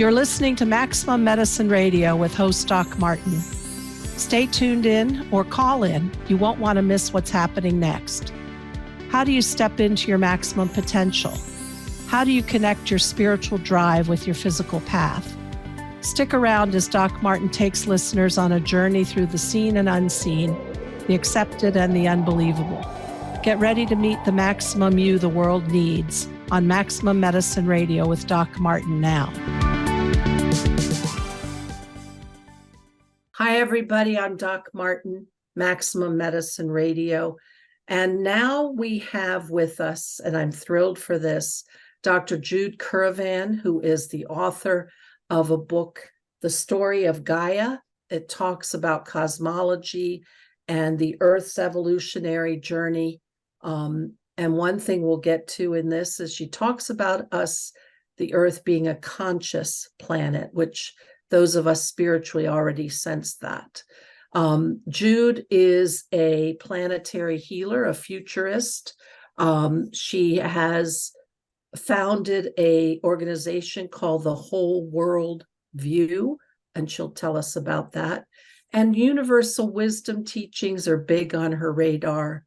You're listening to Maximum Medicine Radio with host Doc Martin. Stay tuned in or call in. You won't want to miss what's happening next. How do you step into your maximum potential? How do you connect your spiritual drive with your physical path? Stick around as Doc Martin takes listeners on a journey through the seen and unseen, the accepted and the unbelievable. Get ready to meet the maximum you the world needs on Maximum Medicine Radio with Doc Martin now. Hi, everybody. I'm Doc Martin, Maximum Medicine Radio. And now we have with us, and I'm thrilled for this, Dr. Jude Currivan, who is the author of a book, The Story of Gaia. It talks about cosmology and the Earth's evolutionary journey. And one thing we'll get to in this is she talks about us, the Earth, being a conscious planet, which those of us spiritually already sense that. Jude is a planetary healer, a futurist. She has founded an organization called the Whole World View, and she'll tell us about that. And universal wisdom teachings are big on her radar.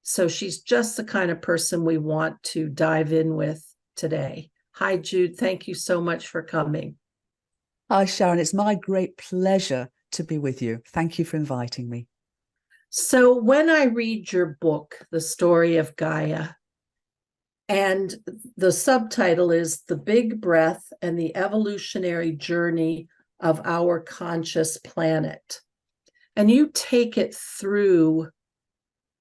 So she's just the kind of person we want to dive in with today. Hi, Jude. Thank you so much for coming. Hi, Sharon. It's my great pleasure to be with you. Thank you for inviting me. So when I read your book, The Story of Gaia, and the subtitle is The Big Breath and the Evolutionary Journey of Our Conscious Planet, and you take it through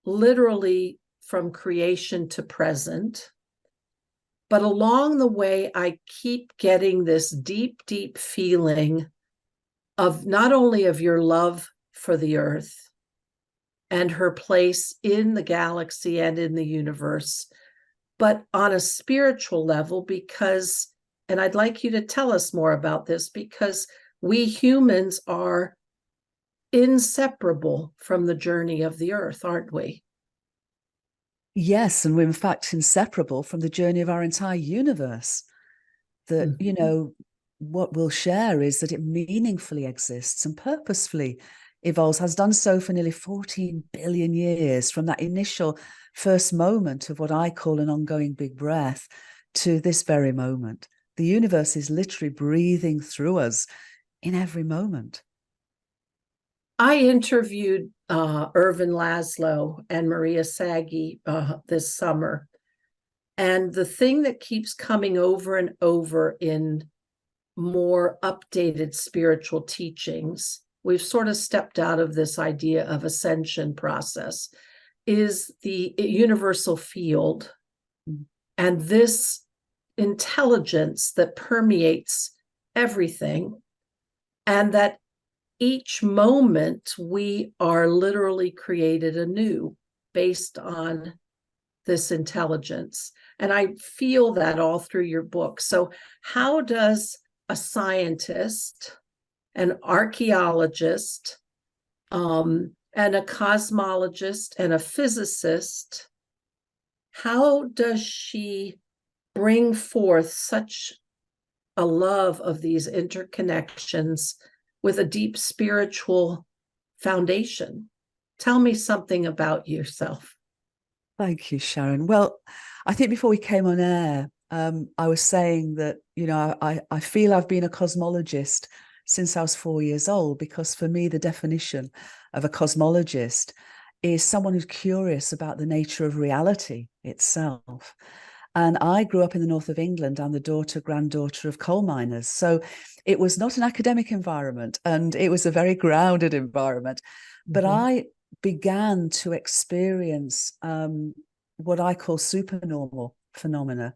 literally from creation to present. But along the way, I keep getting this deep, deep feeling of not only of your love for the Earth and her place in the galaxy and in the universe, but on a spiritual level, because, and I'd like you to tell us more about this, because we humans are inseparable from the journey of the Earth, aren't we? Yes, and we're in fact inseparable from the journey of our entire universe. That, you know, what we'll share is that it meaningfully exists and purposefully evolves, has done so for nearly 14 billion years, from that initial first moment of what I call an ongoing big breath to this very moment. The universe is literally breathing through us in every moment. I interviewed Ervin Laszlo and Maria Saggi this summer. And the thing that keeps coming over and over in more updated spiritual teachings, we've sort of stepped out of this idea of ascension process, is the universal field and this intelligence that permeates everything, and that each moment we are literally created anew based on this intelligence. And I feel that all through your book. So how does a scientist, an archaeologist, and a cosmologist and a physicist, how does she bring forth such a love of these interconnections with a deep spiritual foundation? Tell me something about yourself. Thank you, Sharon. Well, I think before we came on air, I was saying that, you know, I feel I've been a cosmologist since I was 4 years old, because for me, the definition of a cosmologist is someone who's curious about the nature of reality itself. And I grew up in the north of England. I'm the granddaughter of coal miners. So it was not an academic environment, and it was a very grounded environment. But I began to experience what I call supernormal phenomena,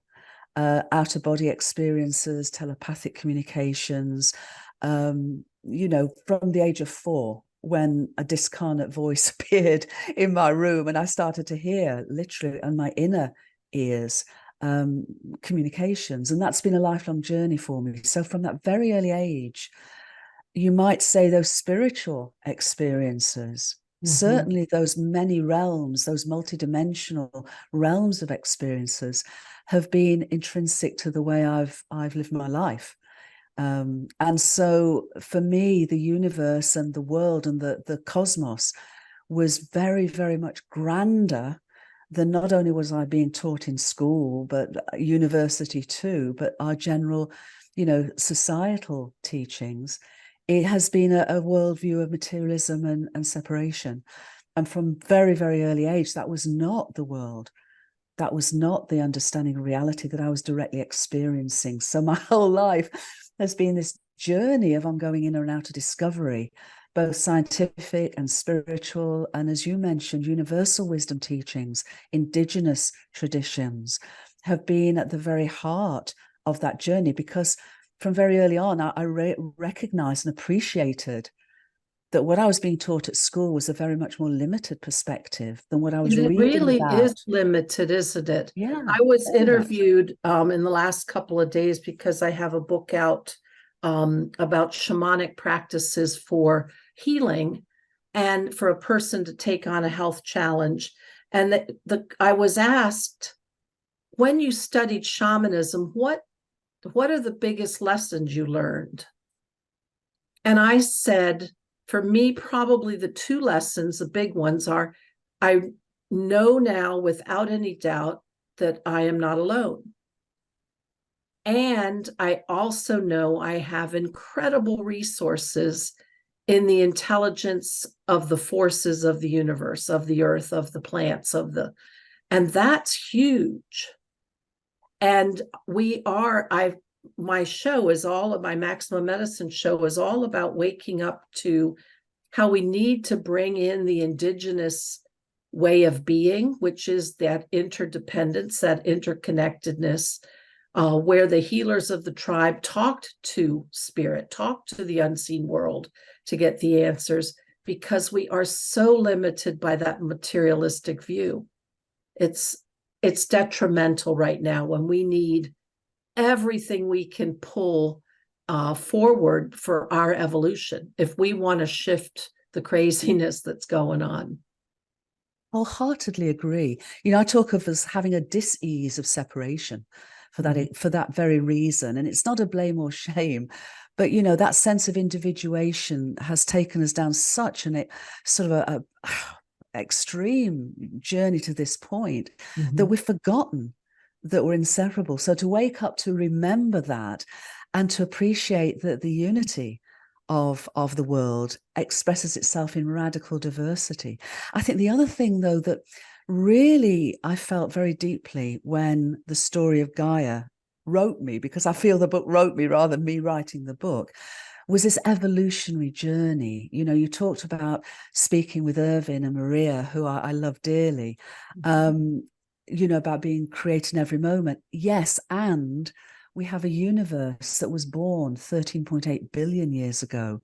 out-of-body experiences, telepathic communications, you know, from the age of 4, when a discarnate voice appeared in my room and I started to hear, literally on my inner ears, communications. And that's been a lifelong journey for me. So from that very early age, you might say those spiritual experiences, certainly those many realms, those multidimensional realms of experiences, have been intrinsic to the way I've lived my life. And so for me, the universe and the world and the cosmos was very, very much grander than not only was I being taught in school, but university too, but our general, societal teachings. It has been a worldview of materialism and separation. And from very, very early age, that was not the world. That was not the understanding of reality that I was directly experiencing. So my whole life has been this journey of ongoing inner and outer discovery, both scientific and spiritual, and as you mentioned, universal wisdom teachings, indigenous traditions have been at the very heart of that journey, because from very early on, I recognized and appreciated that what I was being taught at school was a very much more limited perspective than what I was And it reading really about. is limited, isn't it? Yeah, I was very much. interviewed in the last couple of days because I have a book out about shamanic practices for healing and for a person to take on a health challenge. And I was asked, when you studied shamanism, what are the biggest lessons you learned? And I said, for me, probably the two lessons, the big ones are, I know now without any doubt that I am not alone. And I also know I have incredible resources in the intelligence of the forces of the universe, of the earth, of the plants, and that's huge. And my show is my Maximum Medicine show is all about waking up to how we need to bring in the indigenous way of being, which is that interdependence, that interconnectedness, where the healers of the tribe talked to spirit, talked to the unseen world to get the answers, because we are so limited by that materialistic view. It's detrimental right now when we need everything we can pull forward for our evolution if we want to shift the craziness that's going on. Wholeheartedly agree. I talk of as having a dis-ease of separation for that very reason. And it's not a blame or shame, but that sense of individuation has taken us down such an sort of a extreme journey to this point that we've forgotten that we're inseparable. So to wake up to remember that and to appreciate that the unity of the world expresses itself in radical diversity. I think the other thing, though, that really I felt very deeply when the story of Gaia wrote me, because I feel the book wrote me rather than me writing the book, was this evolutionary journey. You talked about speaking with Irvin and Maria, who I love dearly, about being created in every moment. Yes, and we have a universe that was born 13.8 billion years ago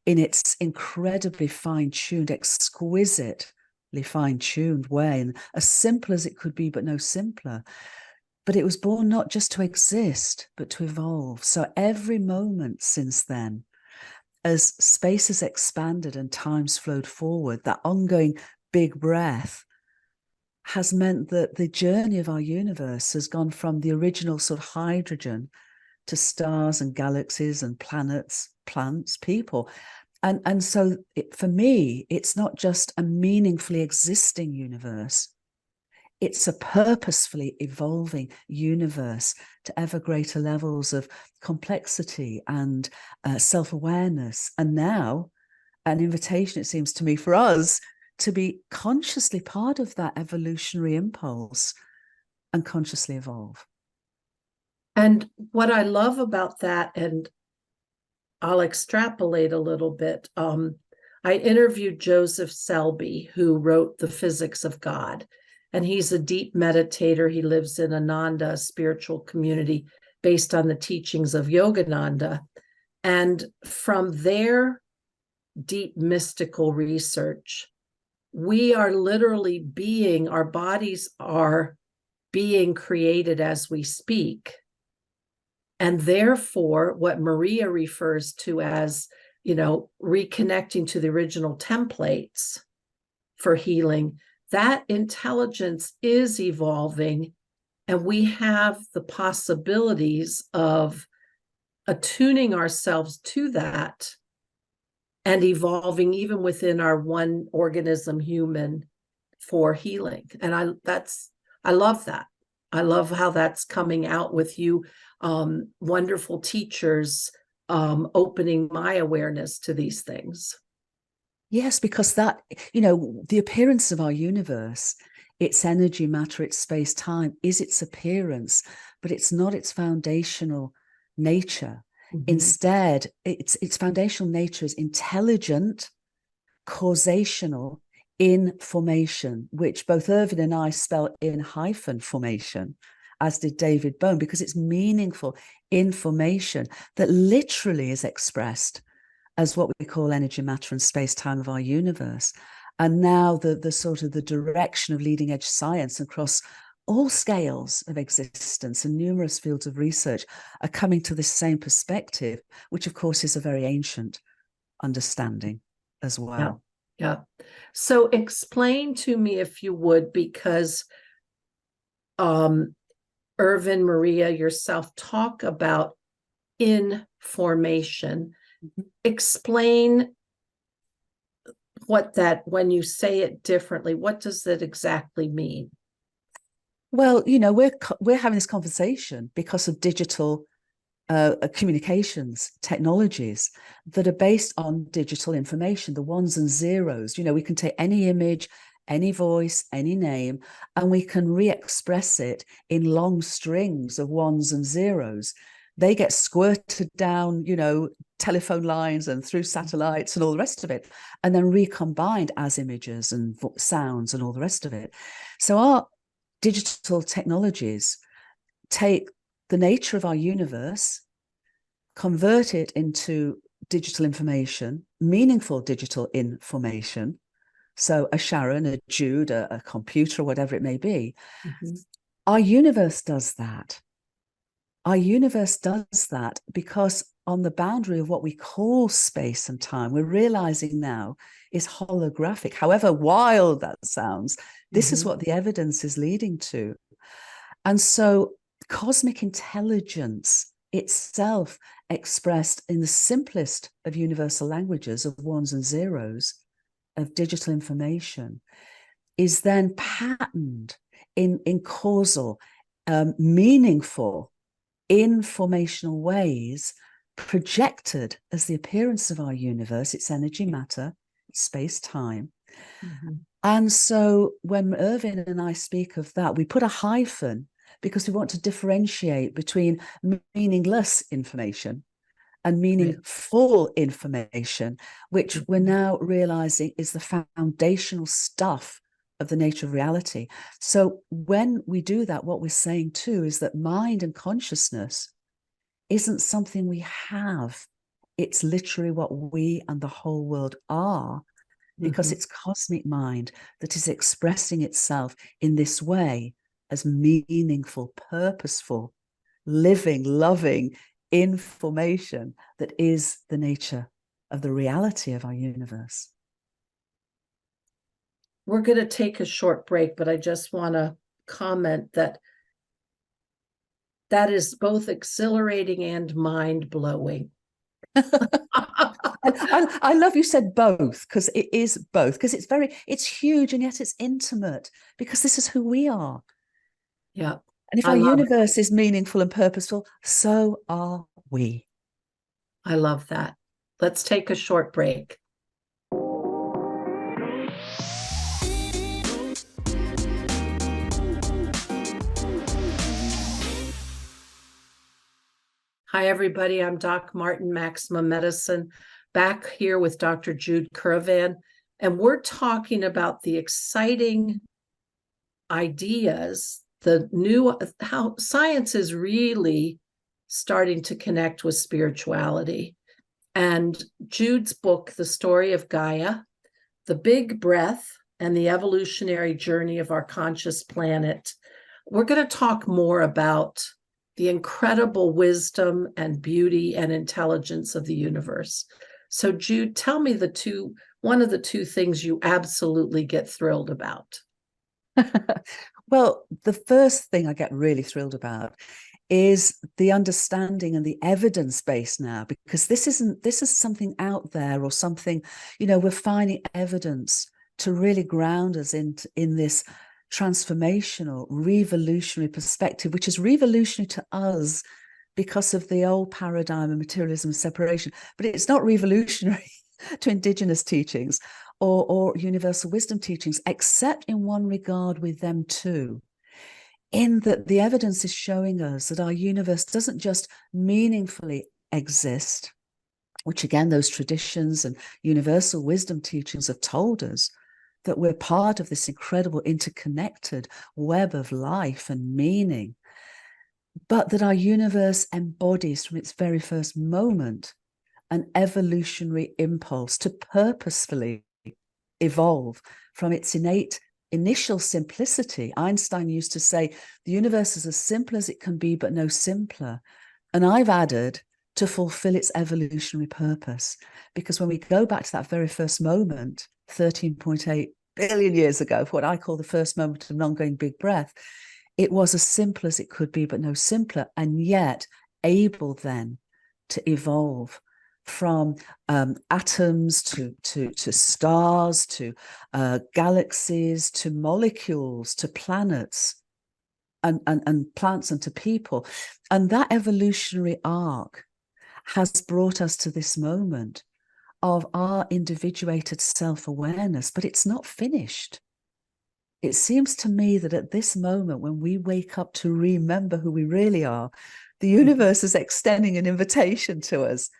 in its incredibly fine-tuned, exquisitely fine-tuned way, and as simple as it could be, but no simpler. But it was born not just to exist, but to evolve. So every moment since then, as space has expanded and time's flowed forward, that ongoing big breath has meant that the journey of our universe has gone from the original sort of hydrogen to stars and galaxies and planets, plants, people. And so for me, it's not just a meaningfully existing universe. It's a purposefully evolving universe to ever greater levels of complexity and self-awareness. And now an invitation, it seems to me, for us to be consciously part of that evolutionary impulse and consciously evolve. And what I love about that, and I'll extrapolate a little bit, I interviewed Joseph Selby, who wrote The Physics of God, and he's a deep meditator. He lives in Ananda, a spiritual community based on the teachings of Yogananda. And from their deep mystical research, we are literally our bodies are being created as we speak. And therefore, what Maria refers to as, reconnecting to the original templates for healing, that intelligence is evolving, and we have the possibilities of attuning ourselves to that and evolving even within our one organism human for healing. And I love that. I love how that's coming out with you, wonderful teachers, opening my awareness to these things. Yes, because that, the appearance of our universe, its energy, matter, its space, time, is its appearance, but it's not its foundational nature. Mm-hmm. Instead, its foundational nature is intelligent, causational information, which both Irvin and I spell in hyphen formation, as did David Bohm, because it's meaningful information that literally is expressed as what we call energy, matter, and space-time of our universe. And now the sort of the direction of leading edge science across all scales of existence and numerous fields of research are coming to this same perspective, which of course is a very ancient understanding as well. Yeah. So explain to me, if you would, because Irvin, Maria, yourself talk about information. Mm-hmm. Explain what that, when you say it differently, what does that exactly mean? Well, we're having this conversation because of digital communications technologies that are based on digital information, the ones and zeros. We can take any image, any voice, any name, and we can re-express it in long strings of ones and zeros. They get squirted down, telephone lines and through satellites and all the rest of it, and then recombined as images and sounds and all the rest of it. So our digital technologies take the nature of our universe, convert it into digital information, meaningful digital information. So a Sharon, a Jude, a computer, whatever it may be. Mm-hmm. Our universe does that. Our universe does that because on the boundary of what we call space and time, we're realizing now is holographic. However wild that sounds, this is what the evidence is leading to. And so cosmic intelligence itself, expressed in the simplest of universal languages of ones and zeros of digital information, is then patterned in causal, meaningful, informational ways, projected as the appearance of our universe, its energy, matter, space, time. Mm-hmm. And so when Irvin and I speak of that, we put a hyphen because we want to differentiate between meaningless information and meaningful information, which we're now realizing is the foundational stuff of the nature of reality. So when we do that, what we're saying too is that mind and consciousness isn't something we have. It's literally what we and the whole world are, because it's cosmic mind that is expressing itself in this way as meaningful, purposeful, living, loving information that is the nature of the reality of our universe. We're going to take a short break, but I just want to comment that is both exhilarating and mind-blowing. I love you said both, because it is both, because it's huge and yet it's intimate, because this is who we are. Yeah. And if our universe is meaningful and purposeful, so are we. I love that. Let's take a short break. Hi, everybody. I'm Doc Martin, Maximum Medicine, back here with Dr. Jude Currivan, and we're talking about the exciting ideas, how science is really starting to connect with spirituality. And Jude's book, The Story of Gaia, The Big Breath, and the Evolutionary Journey of Our Conscious Planet. We're going to talk more about the incredible wisdom and beauty and intelligence of the universe. So Jude, tell me one of the two things you absolutely get thrilled about. Well, the first thing I get really thrilled about is the understanding and the evidence base now, because this is something out there, or something, we're finding evidence to really ground us in this transformational, revolutionary perspective, which is revolutionary to us because of the old paradigm of materialism and separation. But it's not revolutionary to indigenous teachings or universal wisdom teachings, except in one regard with them too, in that the evidence is showing us that our universe doesn't just meaningfully exist, which again, those traditions and universal wisdom teachings have told us, that we're part of this incredible interconnected web of life and meaning, but that our universe embodies from its very first moment an evolutionary impulse to purposefully evolve from its innate initial simplicity. Einstein used to say, the universe is as simple as it can be, but no simpler. And I've added, to fulfill its evolutionary purpose. Because when we go back to that very first moment, 13.8 billion years ago, for what I call the first moment of non-going big breath, it was as simple as it could be, but no simpler, and yet able then to evolve from atoms to stars, to galaxies, to molecules, to planets, and plants, and to people. And that evolutionary arc has brought us to this moment of our individuated self-awareness, but it's not finished. It seems to me that at this moment, when we wake up to remember who we really are, the universe is extending an invitation to us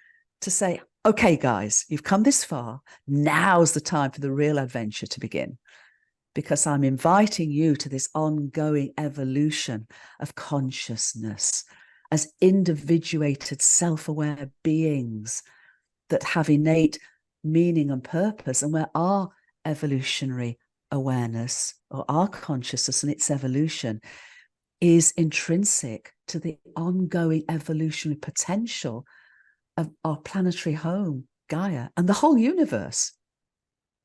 to say, okay, guys, you've come this far. Now's the time for the real adventure to begin, because I'm inviting you to this ongoing evolution of consciousness as individuated, self-aware beings that have innate meaning and purpose, and where our evolutionary awareness, or our consciousness and its evolution, is intrinsic to the ongoing evolutionary potential of our planetary home, Gaia, and the whole universe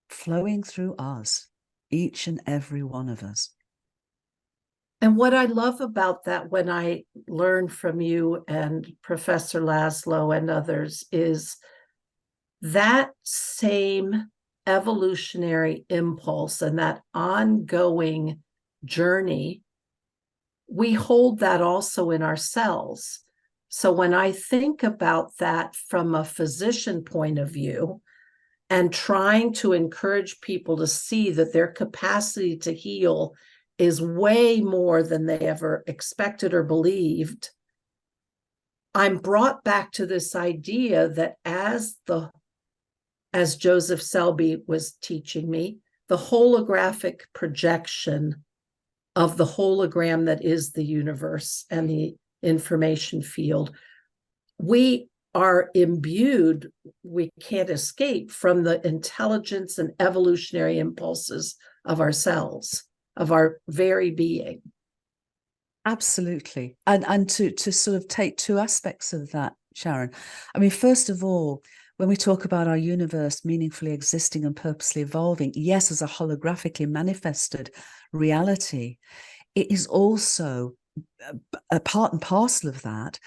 flowing through us, each and every one of us. And what I love about that, when I learn from you and Professor Laszlo and others, is that same evolutionary impulse and that ongoing journey, we hold that also in ourselves. So when I think about that from a physician point of view, and trying to encourage people to see that their capacity to heal is way more than they ever expected or believed, I'm brought back to this idea that as Joseph Selby was teaching me, the holographic projection of the hologram that is the universe and the information field, we are imbued, we can't escape from the intelligence and evolutionary impulses of ourselves, of our very being. Absolutely. And to sort of take two aspects of that, Sharon. I mean, first of all, when we talk about our universe meaningfully existing and purposely evolving, yes, as a holographically manifested reality, it is also a part and parcel of that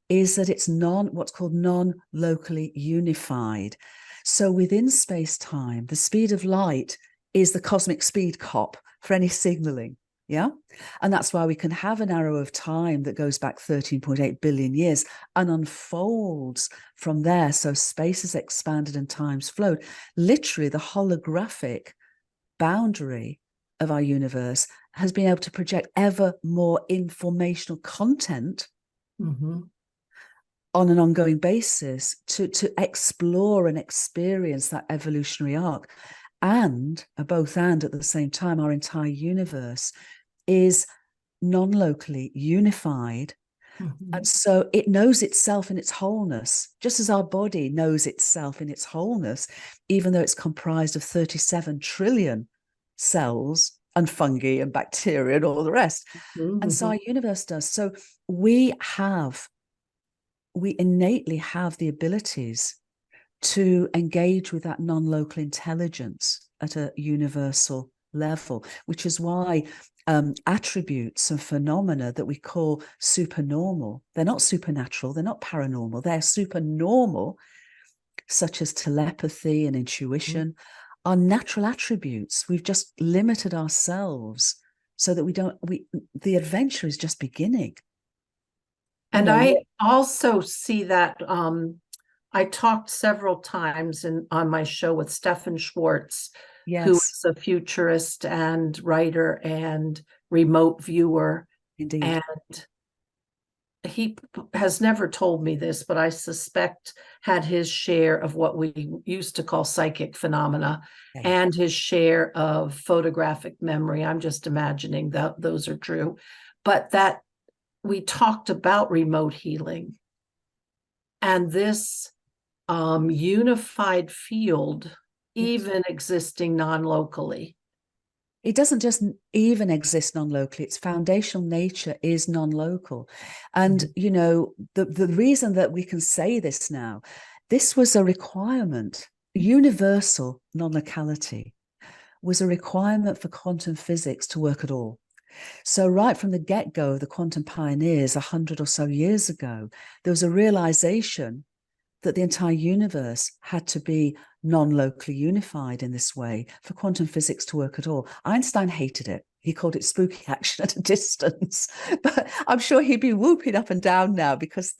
is that it's what's called non-locally unified. So within space-time, the speed of light is the cosmic speed cop for any signaling. Yeah. And that's why we can have an arrow of time that goes back 13.8 billion years and unfolds from there. So space has expanded and time's flowed. Literally, the holographic boundary of our universe has been able to project ever more informational content on an ongoing basis to explore and experience that evolutionary arc. And both and at the same time, our entire universe is non-locally unified. And so it knows itself in its wholeness, just as our body knows itself in its wholeness, even though it's comprised of 37 trillion cells and fungi and bacteria and all the rest. And so our universe does. So we innately have the abilities to engage with that non-local intelligence at a universal level, which is why attributes and phenomena that we call supernormal. They're not supernatural, they're not paranormal, they're supernormal, such as telepathy and intuition, are natural attributes. We've just limited ourselves so that the adventure is just beginning. And I also see that I talked several times on my show with Stefan Schwartz, who is a futurist and writer and remote viewer. Indeed. And he has never told me this, but I suspect had his share of what we used to call psychic phenomena and his share of photographic memory. I'm just imagining that those are true, but that we talked about remote healing and this unified field, even existing non-locally. It doesn't just even exist non-locally. Its foundational nature is non-local. And, you know, the reason that we can say this now, this was a requirement. Universal non-locality was a requirement for quantum physics to work at all. So right from the get-go, the quantum pioneers 100 or so years ago, there was a realization that the entire universe had to be non-locally unified in this way for quantum physics to work at all. Einstein hated it. He called it spooky action at a distance. But I'm sure he'd be whooping up and down now because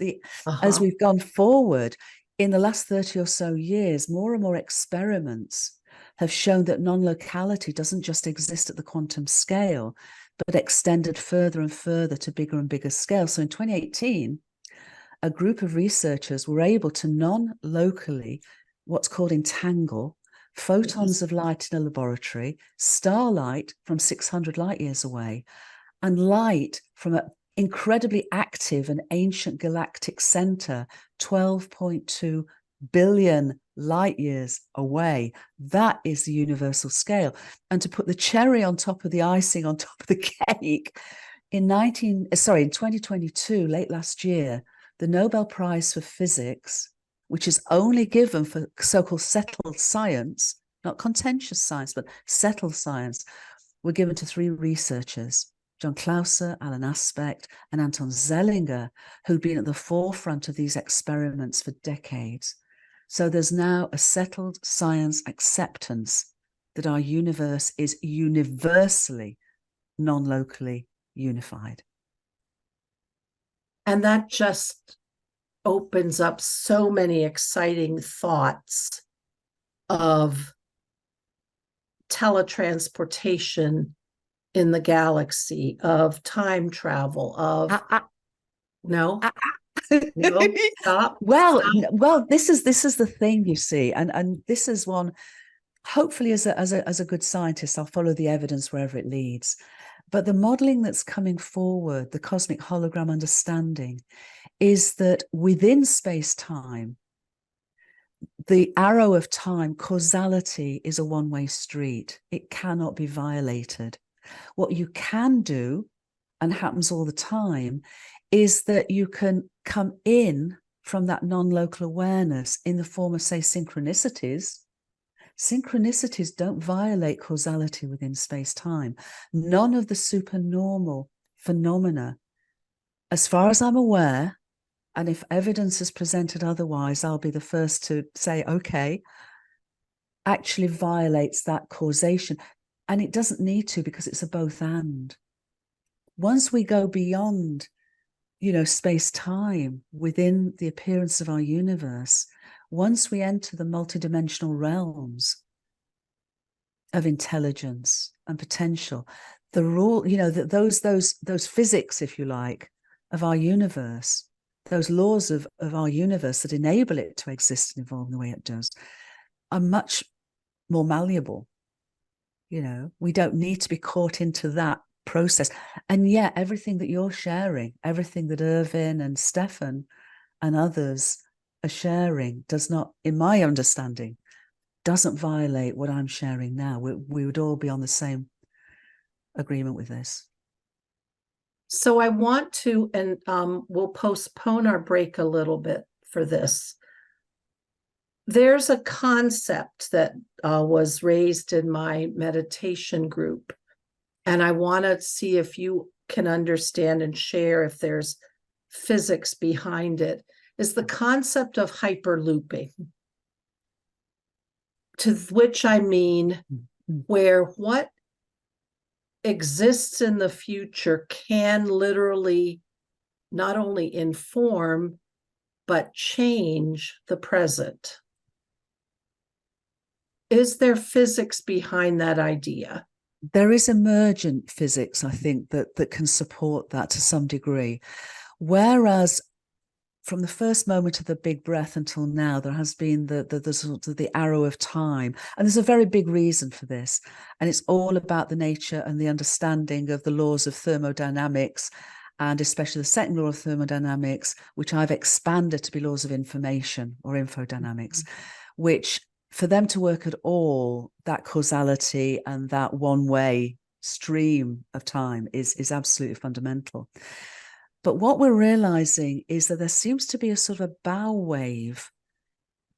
as we've gone forward in the last 30 or so years, more and more experiments have shown that non-locality doesn't just exist at the quantum scale, but extended further and further to bigger and bigger scale. So in 2018, a group of researchers were able to non-locally, what's called entangle, photons of light in a laboratory, starlight from 600 light years away, and light from an incredibly active and ancient galactic center, 12.2 billion light years away. That is the universal scale. And to put the cherry on top of the icing on top of the cake, in 2022, late last year, the Nobel Prize for Physics, which is only given for so-called settled science, not contentious science, but settled science, were given to 3 researchers, John Clauser, Alan Aspect, and Anton Zellinger, who'd been at the forefront of these experiments for decades. So there's now a settled science acceptance that our universe is universally, non-locally unified. And that just opens up so many exciting thoughts of teletransportation in the galaxy, of time travel, of no, stop. Well, this is the thing, you see, and this is one. Hopefully, as a good scientist, I'll follow the evidence wherever it leads. But the modeling that's coming forward, the cosmic hologram understanding, is that within space-time, the arrow of time, causality, is a one-way street. It cannot be violated. What you can do, and happens all the time, is that you can come in from that non-local awareness in the form of, say, synchronicities. Synchronicities don't violate causality within space-time. None of the supernormal phenomena, as far as I'm aware, and if evidence is presented otherwise, I'll be the first to say, okay, actually violates that causation. And it doesn't need to, because it's a both and. Once we go beyond, you know, space-time within the appearance of our universe, once we enter the multidimensional realms of intelligence and potential, the rule, you know, those physics, if you like, of our universe, those laws of our universe that enable it to exist and evolve in the way it does, are much more malleable. You know, we don't need to be caught into that process. And yet everything that you're sharing, everything that Irvin and Stefan and others are sharing, does not, in my understanding, doesn't violate what I'm sharing now. We would all be on the same agreement with this. So I want to, and we'll postpone our break a little bit for this. There's a concept that was raised in my meditation group, and I want to see if you can understand and share if there's physics behind it, is the concept of hyperlooping. To which I mean, where what exists in the future can literally not only inform, but change the present. Is there physics behind that idea? There is emergent physics, I think, that can support that to some degree. Whereas from the first moment of the big breath until now, there has been the sort of the arrow of time. And there's a very big reason for this. And it's all about the nature and the understanding of the laws of thermodynamics, and especially the second law of thermodynamics, which I've expanded to be laws of information or infodynamics, which for them to work at all, that causality and that one-way stream of time is absolutely fundamental. But what we're realizing is that there seems to be a sort of a bow wave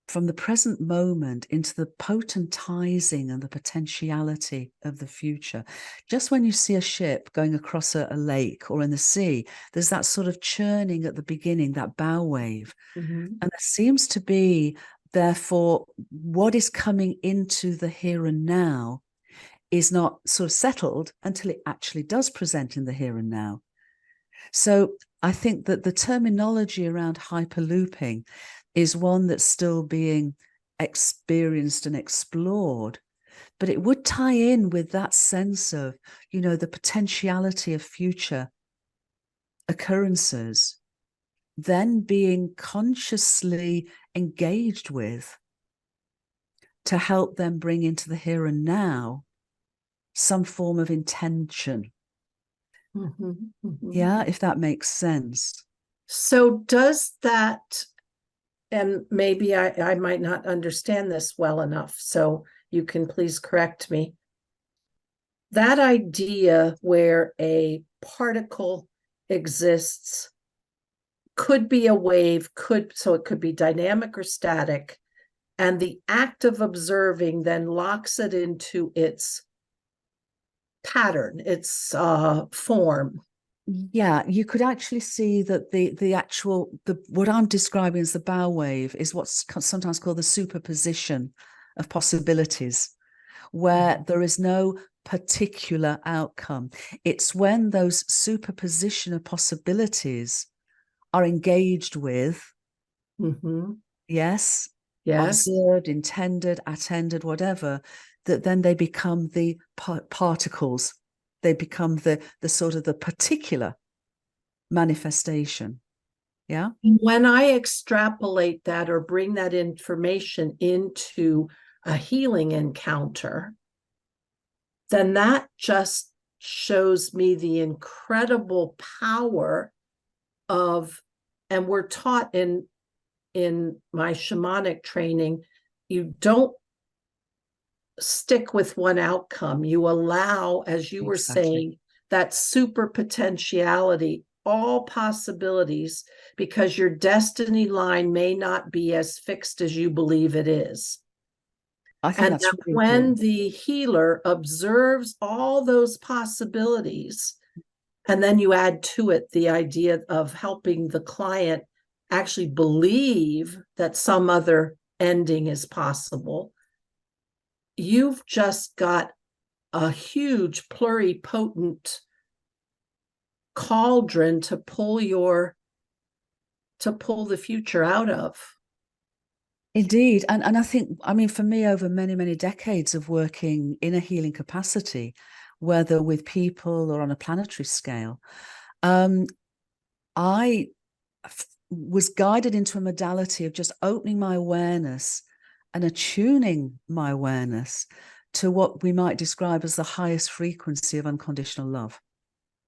from the present moment into the potentizing and the potentiality of the future. Just when you see a ship going across a lake or in the sea, there's that sort of churning at the beginning, that bow wave. Mm-hmm. And there seems to be, therefore, what is coming into the here and now is not sort of settled until it actually does present in the here and now. So I think that the terminology around hyperlooping is one that's still being experienced and explored, but it would tie in with that sense of, the potentiality of future occurrences then being consciously engaged with to help them bring into the here and now some form of intention. Mm-hmm. Mm-hmm. Yeah, if that makes sense. So does that, and maybe I might not understand this well enough, so you can please correct me. That idea where a particle exists could be a wave, so it could be dynamic or static, and the act of observing then locks it into its pattern, its form. Yeah, you could actually see that what I'm describing as the bow wave is what's sometimes called the superposition of possibilities, where there is no particular outcome. It's when those superposition of possibilities are engaged with, Mm-hmm. yes, Yes. observed, intended, attended, whatever, that then they become the particles. They become the sort of the particular manifestation. Yeah. When I extrapolate that or bring that information into a healing encounter, then that just shows me the incredible power of, and we're taught in my shamanic training, you don't stick with one outcome. You allow, as you were saying, that super potentiality, all possibilities, because your destiny line may not be as fixed as you believe it is. I think and that's that really when important. the healer observes all those possibilities, and then you add to it the idea of helping the client actually believe that some other ending is possible, you've just got a huge pluripotent cauldron to pull the future out of. Indeed. And I think, for me, over many, many decades of working in a healing capacity, whether with people or on a planetary scale, I was guided into a modality of just opening my awareness and attuning my awareness to what we might describe as the highest frequency of unconditional love.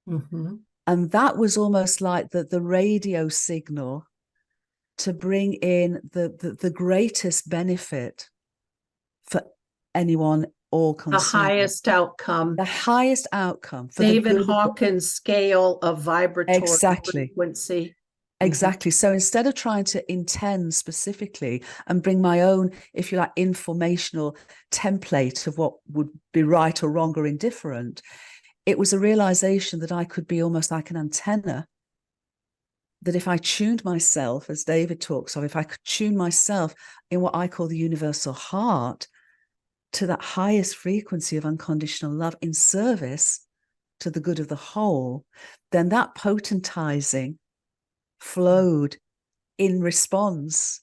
Mm-hmm. And that was almost like the radio signal to bring in the greatest benefit for anyone, all concerned. The highest outcome. The highest outcome for David the good. Hawkins' scale of vibratory Exactly. frequency. Exactly. Mm-hmm. So instead of trying to intend specifically and bring my own, if you like, informational template of what would be right or wrong or indifferent, it was a realization that I could be almost like an antenna, that if I tuned myself, as David talks of, if I could tune myself in what I call the universal heart to that highest frequency of unconditional love in service to the good of the whole, then that potentizing flowed in response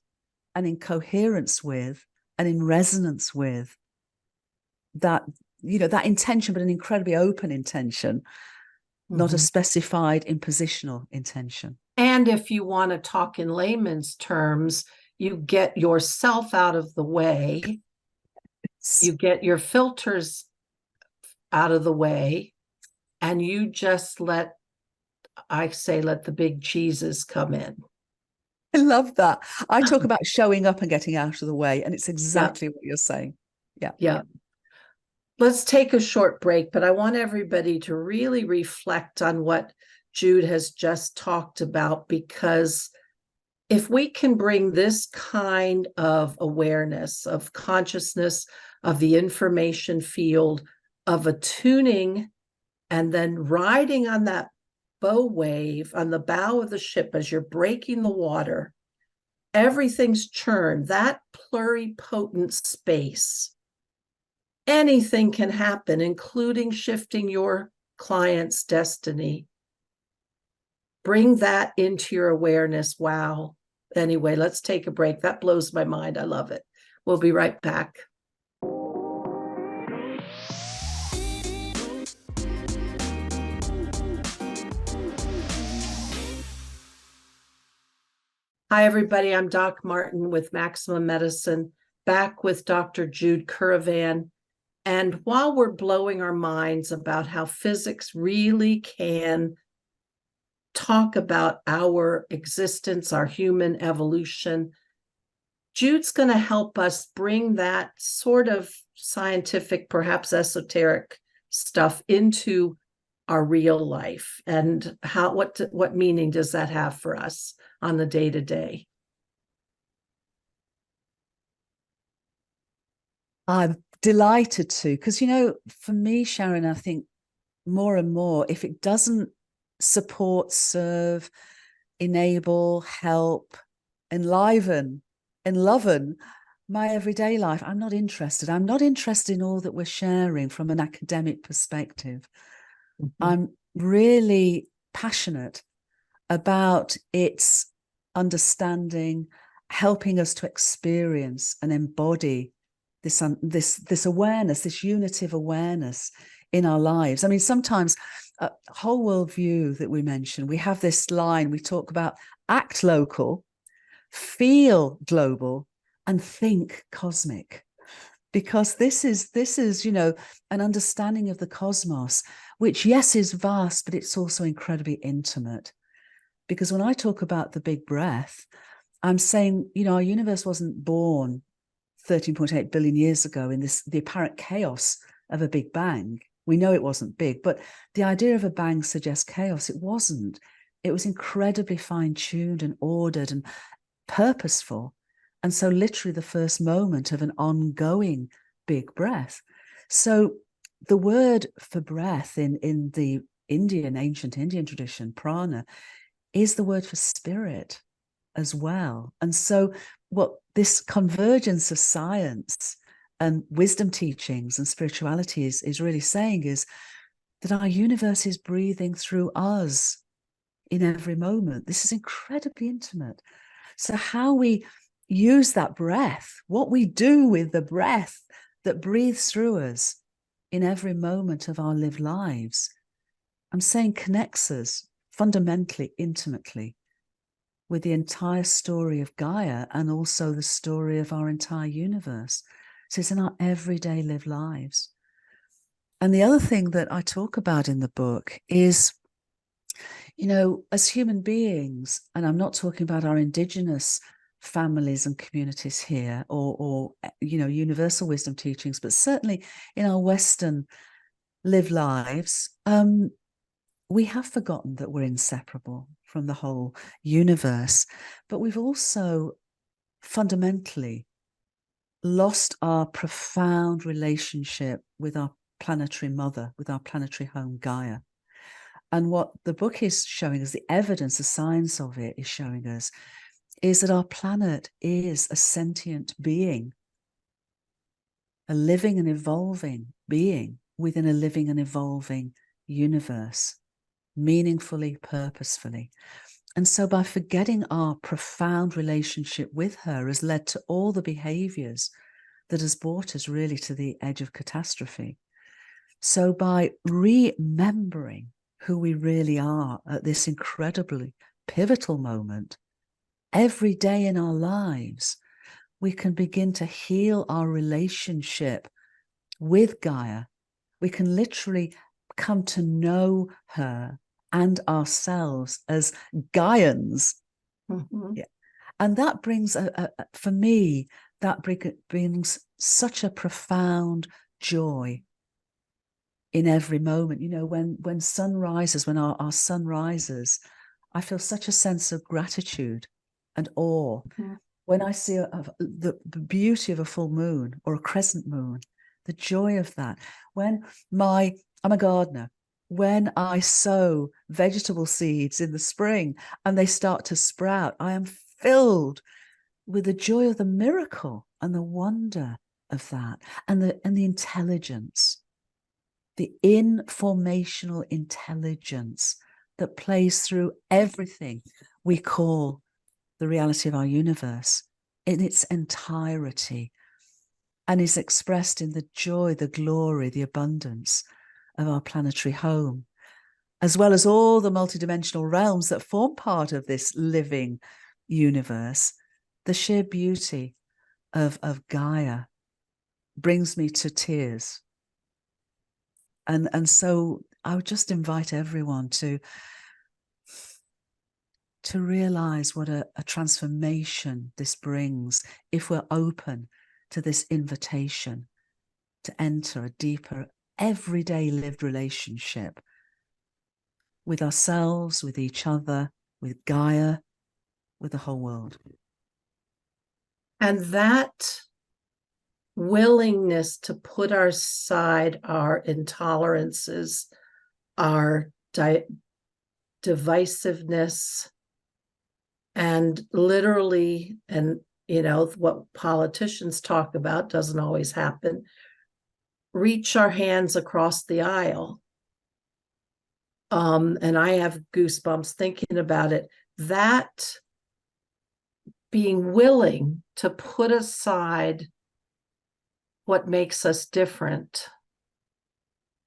and in coherence with and in resonance with that, that intention, but an incredibly open intention, not a specified impositional intention. And if you want to talk in layman's terms, you get yourself out of the way, you get your filters out of the way, and you just let the big cheeses come in. I love that. I talk about showing up and getting out of the way, and it's exactly what you're saying. Yeah. Let's take a short break, but I want everybody to really reflect on what Jude has just talked about, because if we can bring this kind of awareness, of consciousness, of the information field, of attuning, and then riding on that bow wave on the bow of the ship as you're breaking the water, everything's churned, that pluripotent space. Anything can happen, including shifting your client's destiny. Bring that into your awareness. Wow. Anyway, let's take a break. That blows my mind. I love it. We'll be right back. Hi, everybody. I'm Doc Martin with Maximum Medicine, back with Dr. Jude Currivan. And while we're blowing our minds about how physics really can talk about our existence, our human evolution, Jude's going to help us bring that sort of scientific, perhaps esoteric stuff into our real life. And what meaning does that have for us on the day-to-day? I'm delighted to, because, for me, Sharon, I think more and more, if it doesn't support, serve, enable, help, enliven, enloven my everyday life, I'm not interested. I'm not interested in all that we're sharing from an academic perspective. I'm really passionate about its understanding, helping us to experience and embody this awareness, this unity of awareness in our lives. I mean, sometimes whole world view that we mention, we have this line, we talk about act local, feel global, and think cosmic. Because this is an understanding of the cosmos, which, yes, is vast, but it's also incredibly intimate. Because when I talk about the big breath, I'm saying, our universe wasn't born 13.8 billion years ago in the apparent chaos of a big bang. We know it wasn't big, but the idea of a bang suggests chaos. It wasn't. It was incredibly fine-tuned and ordered and purposeful. And so literally the first moment of an ongoing big breath. So the word for breath in the ancient Indian tradition, prana, is the word for spirit as well. And so what this convergence of science and wisdom teachings and spirituality is really saying is that our universe is breathing through us in every moment. This is incredibly intimate. So how we use that breath, what we do with the breath that breathes through us in every moment of our lived lives, I'm saying connects us fundamentally, intimately with the entire story of Gaia and also the story of our entire universe. So it's in our everyday lived lives. And the other thing that I talk about in the book is, as human beings, and I'm not talking about our indigenous families and communities here or universal wisdom teachings, but certainly in our Western lived lives, we have forgotten that we're inseparable from the whole universe, but we've also fundamentally lost our profound relationship with our planetary mother, with our planetary home Gaia. And what the book is showing us, the evidence, the science of it is showing us, is that our planet is a sentient being, a living and evolving being within a living and evolving universe, meaningfully, purposefully. And so by forgetting our profound relationship with her has led to all the behaviors that has brought us really to the edge of catastrophe. So by remembering who we really are at this incredibly pivotal moment, every day in our lives, we can begin to heal our relationship with Gaia. We can literally come to know her and ourselves as Gaians. Mm-hmm. Yeah. And that brings, for me, that brings such a profound joy in every moment. You know, when sun rises, when our sun rises, I feel such a sense of gratitude and awe. Mm-hmm. When I see the beauty of a full moon or a crescent moon, the joy of that. I'm a gardener. When I sow vegetable seeds in the spring and they start to sprout, I am filled with the joy of the miracle and the wonder of that, and the intelligence, the informational intelligence that plays through everything we call the reality of our universe in its entirety, and is expressed in the joy, the glory, the abundance of our planetary home, as well as all the multidimensional realms that form part of this living universe. The sheer beauty of Gaia brings me to tears. And so I would just invite everyone to realize what a transformation this brings if we're open to this invitation to enter a deeper, everyday lived relationship with ourselves, with each other, with Gaia, with the whole world. And that willingness to put aside our intolerances, our divisiveness, and literally, and you know, what politicians talk about doesn't always happen, reach our hands across the aisle. And I have goosebumps thinking about it. That being willing to put aside what makes us different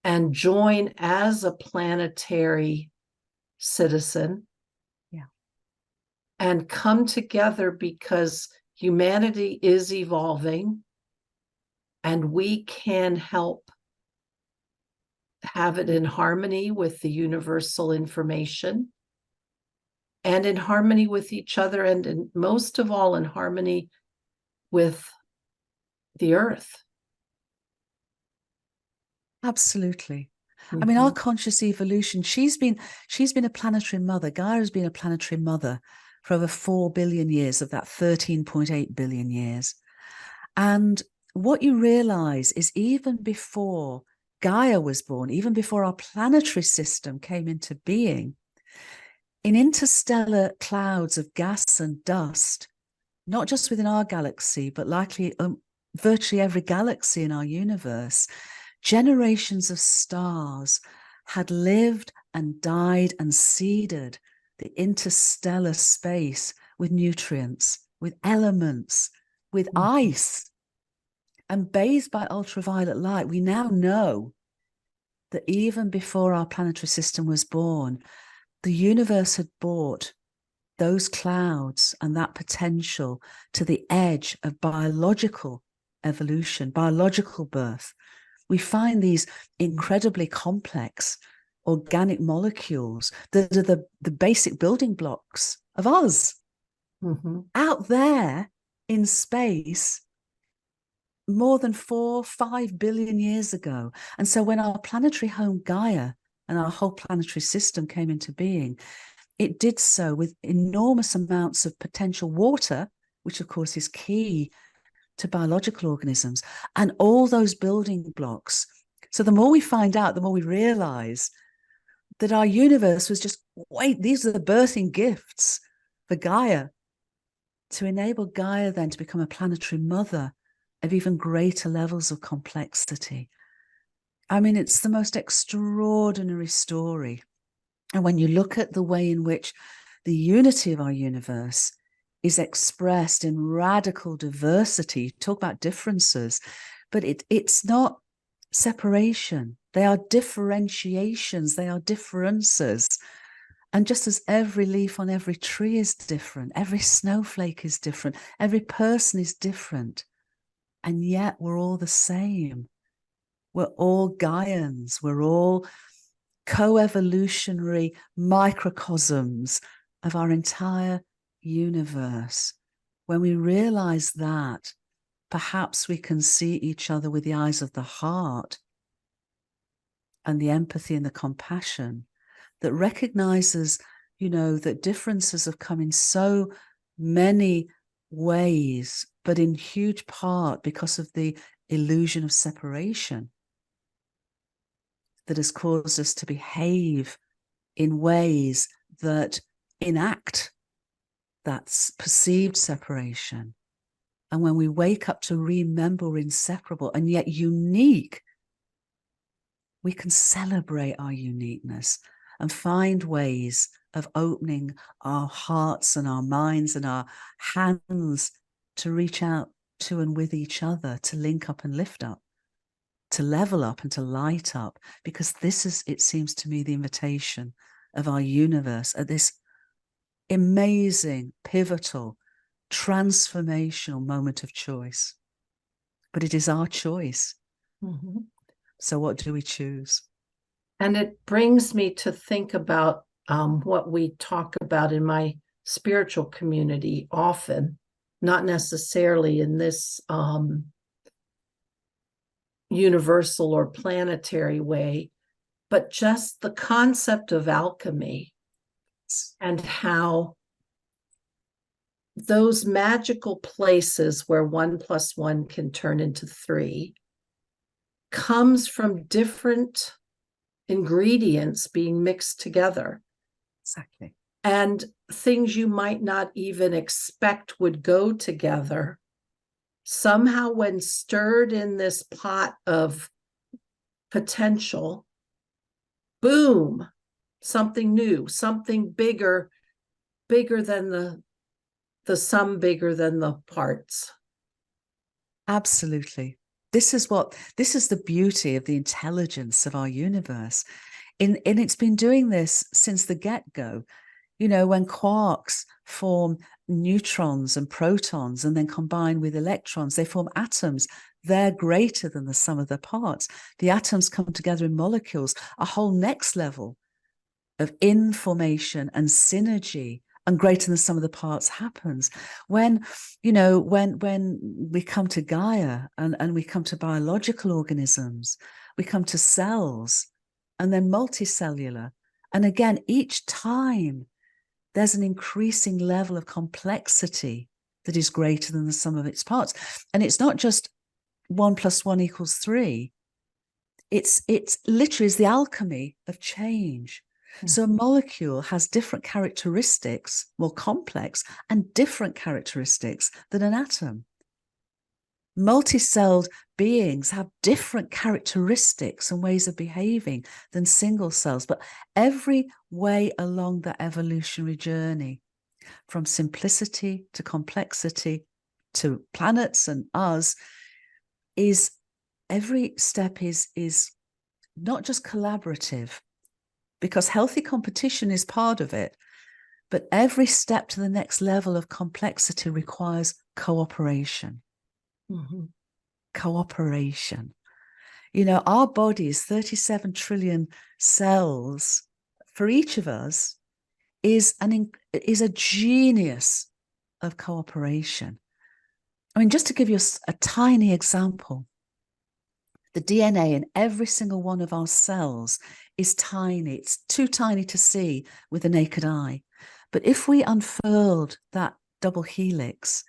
and join as a planetary citizen. Yeah. And come together because humanity is evolving and we can help have it in harmony with the universal information and in harmony with each other, and most of all in harmony with the earth. Absolutely. Mm-hmm. I mean, our conscious evolution, she's been a planetary mother. Gaia has been a planetary mother for over 4 billion years of that 13.8 billion years. And what you realize is even before Gaia was born, even before our planetary system came into being, in interstellar clouds of gas and dust, not just within our galaxy, but likely virtually every galaxy in our universe, generations of stars had lived and died and seeded the interstellar space with nutrients, with elements, with ice, and bathed by ultraviolet light. We now know that even before our planetary system was born, the universe had brought those clouds and that potential to the edge of biological evolution, biological birth. We find these incredibly complex organic molecules that are the basic building blocks of us. Mm-hmm. Out there in space more than 4-5 billion years ago. And so when our planetary home Gaia and our whole planetary system came into being, it did so with enormous amounts of potential water, which of course is key to biological organisms, and all those building blocks So the more we find out, the more we realize that our universe was just, wait, these are the birthing gifts for Gaia, to enable Gaia then to become a planetary mother of even greater levels of complexity. I mean, it's the most extraordinary story. And when you look at the way in which the unity of our universe is expressed in radical diversity, talk about differences, but it's not separation. They are differentiations, they are differences. And just as every leaf on every tree is different, every snowflake is different, every person is different, and yet we're all the same. We're all Gaians. We're all co-evolutionary microcosms of our entire universe. When we realize that, perhaps we can see each other with the eyes of the heart and the empathy and the compassion that recognizes, that differences have come in so many ways, but in huge part because of the illusion of separation that has caused us to behave in ways that enact that perceived separation. And when we wake up to remember we're inseparable and yet unique, we can celebrate our uniqueness and find ways of opening our hearts and our minds and our hands to reach out to and with each other, to link up and lift up, to level up and to light up, because this is, it seems to me, the invitation of our universe at this amazing, pivotal, transformational moment of choice. But it is our choice. Mm-hmm. So what do we choose? And it brings me to think about what we talk about in my spiritual community often, not necessarily in this universal or planetary way, but just the concept of alchemy and how those magical places where 1 + 1 can turn into 3 comes from different ingredients being mixed together. Exactly. And things you might not even expect would go together. Somehow, when stirred in this pot of potential, boom, something new, something bigger than the sum, bigger than the parts. Absolutely. This is the beauty of the intelligence of our universe. And it's been doing this since the get-go. When quarks form neutrons and protons and then combine with electrons, they form atoms. They're greater than the sum of their parts. The atoms come together in molecules, a whole next level of information and synergy, and greater than the sum of the parts happens. When we come to Gaia and we come to biological organisms, we come to cells and then multicellular. And again, each time there's an increasing level of complexity that is greater than the sum of its parts. And it's not just 1 + 1 = 3. It's literally is the alchemy of change. So a molecule has different characteristics, more complex, and different characteristics than an atom. Multi-celled beings have different characteristics and ways of behaving than single cells, but every way along the evolutionary journey, from simplicity to complexity to planets and us, is every step is not just collaborative, because healthy competition is part of it, but every step to the next level of complexity requires cooperation. Mm-hmm. Cooperation. Our body is 37 trillion cells. For each of us is a genius of cooperation. I mean, just to give you a tiny example, the DNA in every single one of our cells is tiny. It's too tiny to see with the naked eye. But if we unfurled that double helix,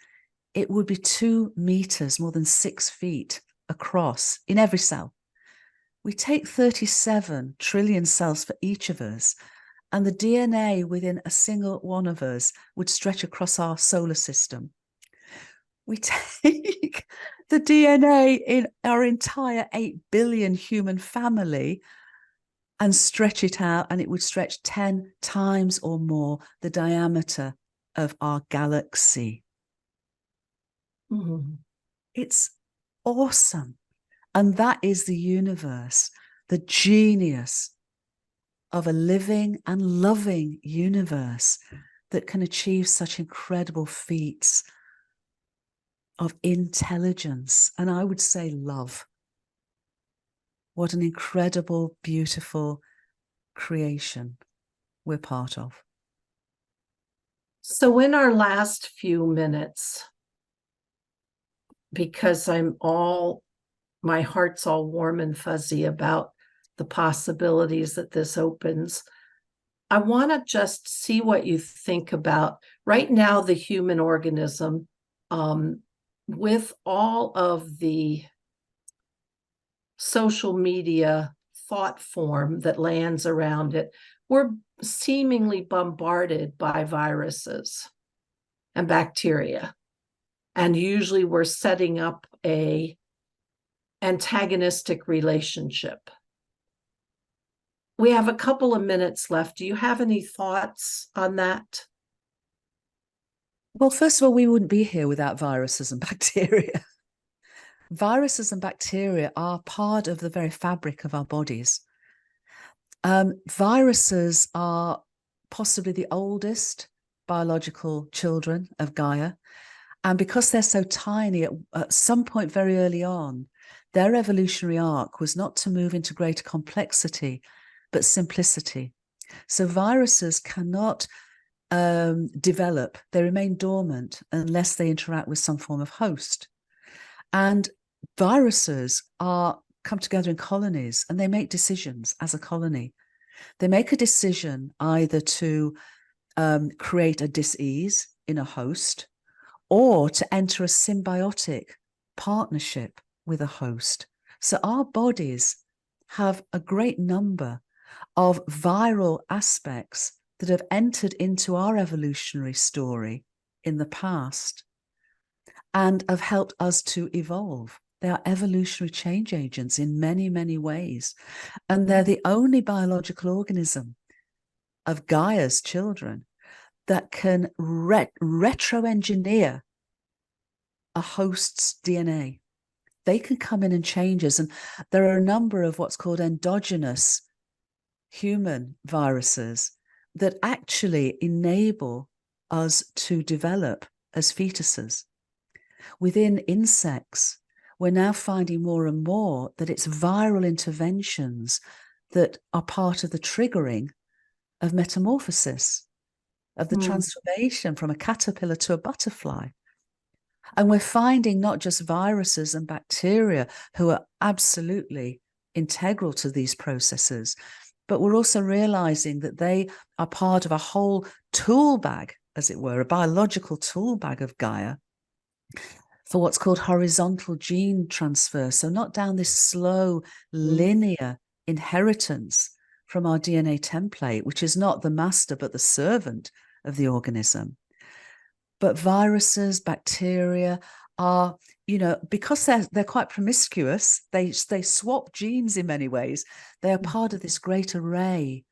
it would be 2 meters, more than 6 feet across in every cell. We take 37 trillion cells for each of us, and the DNA within a single one of us would stretch across our solar system. We take the DNA in our entire 8 billion human family and stretch it out, and it would stretch 10 times or more the diameter of our galaxy. Mm-hmm. It's awesome. And that is the universe, the genius of a living and loving universe that can achieve such incredible feats of intelligence, and I would say love. What an incredible, beautiful creation we're part of. So in our last few minutes, because my heart's all warm and fuzzy about the possibilities that this opens, I want to just see what you think about right now the human organism, with all of the social media thought form that lands around it. We're seemingly bombarded by viruses and bacteria, and usually we're setting up a antagonistic relationship. We have a couple of minutes left. Do you have any thoughts on that? Well, first of all, we wouldn't be here without viruses and bacteria. Viruses and bacteria are part of the very fabric of our bodies. Viruses are possibly the oldest biological children of Gaia. And because they're so tiny, at some point very early on, their evolutionary arc was not to move into greater complexity, but simplicity. So viruses cannot develop. They remain dormant unless they interact with some form of host. And viruses come together in colonies, and they make decisions as a colony. They make a decision either to create a dis-ease in a host, or to enter a symbiotic partnership with a host. So our bodies have a great number of viral aspects that have entered into our evolutionary story in the past and have helped us to evolve. They are evolutionary change agents in many, many ways. And they're the only biological organism of Gaia's children that can retro-engineer a host's DNA. They can come in and change us. And there are a number of what's called endogenous human viruses that actually enable us to develop as fetuses. Within insects, we're now finding more and more that it's viral interventions that are part of the triggering of metamorphosis, of the transformation from a caterpillar to a butterfly. And we're finding not just viruses and bacteria who are absolutely integral to these processes, but we're also realizing that they are part of a whole tool bag, as it were, a biological tool bag of Gaia for what's called horizontal gene transfer. So not down this slow, linear inheritance from our DNA template, which is not the master, but the servant of the organism. But viruses, bacteria are, because they're quite promiscuous, they swap genes in many ways. They are part of this great array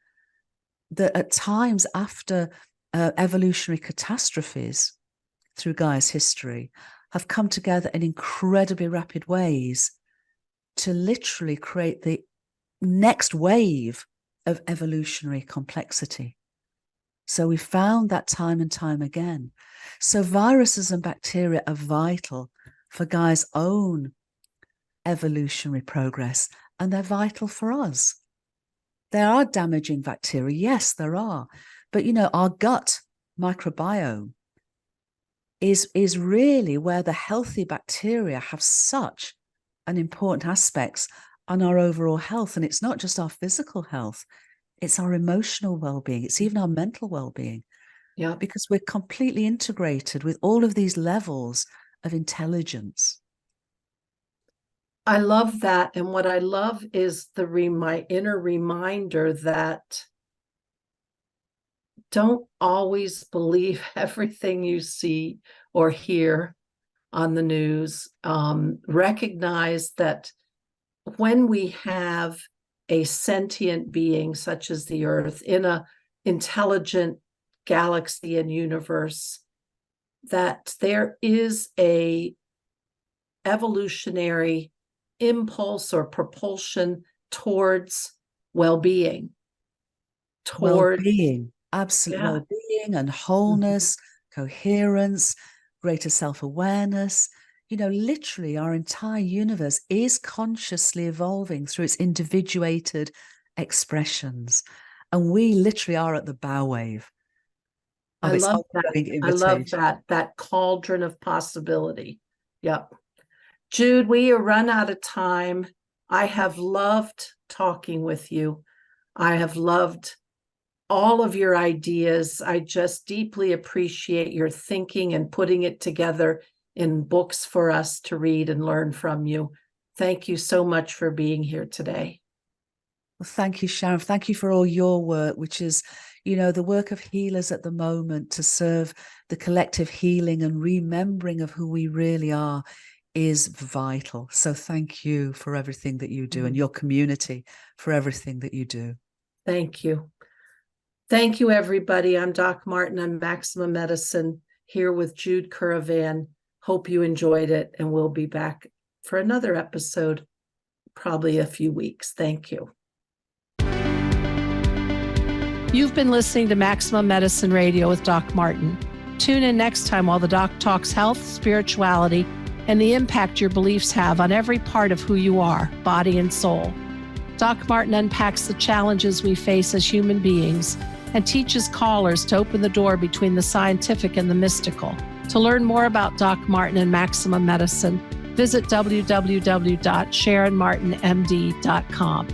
that at times after evolutionary catastrophes through Gaia's history have come together in incredibly rapid ways to literally create the next wave of evolutionary complexity. So we found that time and time again. So viruses and bacteria are vital for Gaia's own evolutionary progress, and they're vital for us. There are damaging bacteria, yes, there are. But, our gut microbiome is really where the healthy bacteria have such an important aspects on our overall health. And it's not just our physical health, it's our emotional well-being. It's even our mental well-being. Yeah. Because we're completely integrated with all of these levels of intelligence. I love that. And what I love is my inner reminder that don't always believe everything you see or hear on the news. Recognize that when we have a sentient being such as the Earth in an intelligent galaxy and universe, that there is a evolutionary impulse or propulsion towards well-being, toward absolute yeah. well-being and wholeness, coherence, greater self-awareness. Literally our entire universe is consciously evolving through its individuated expressions. And we literally are at the bow wave of its ongoing invitation. I love that cauldron of possibility. Yep. Jude, we are run out of time. I have loved talking with you. I have loved all of your ideas. I just deeply appreciate your thinking and putting it together in books for us to read and learn from you. Thank you so much for being here today. Well, thank you, Sharon. Thank you for all your work, which is, the work of healers at the moment to serve the collective healing and remembering of who we really are is vital. So thank you for everything that you do and your community for everything that you do. Thank you. Thank you, everybody. I'm Doc Martin. I'm Maximum Medicine here with Jude Currivan. Hope you enjoyed it, and we'll be back for another episode, probably a few weeks. Thank you. You've been listening to Maximum Medicine Radio with Doc Martin. Tune in next time while the doc talks health, spirituality, and the impact your beliefs have on every part of who you are, body and soul. Doc Martin unpacks the challenges we face as human beings and teaches callers to open the door between the scientific and the mystical. To learn more about Doc Martin and Maximum Medicine, visit www.sharonmartinmd.com.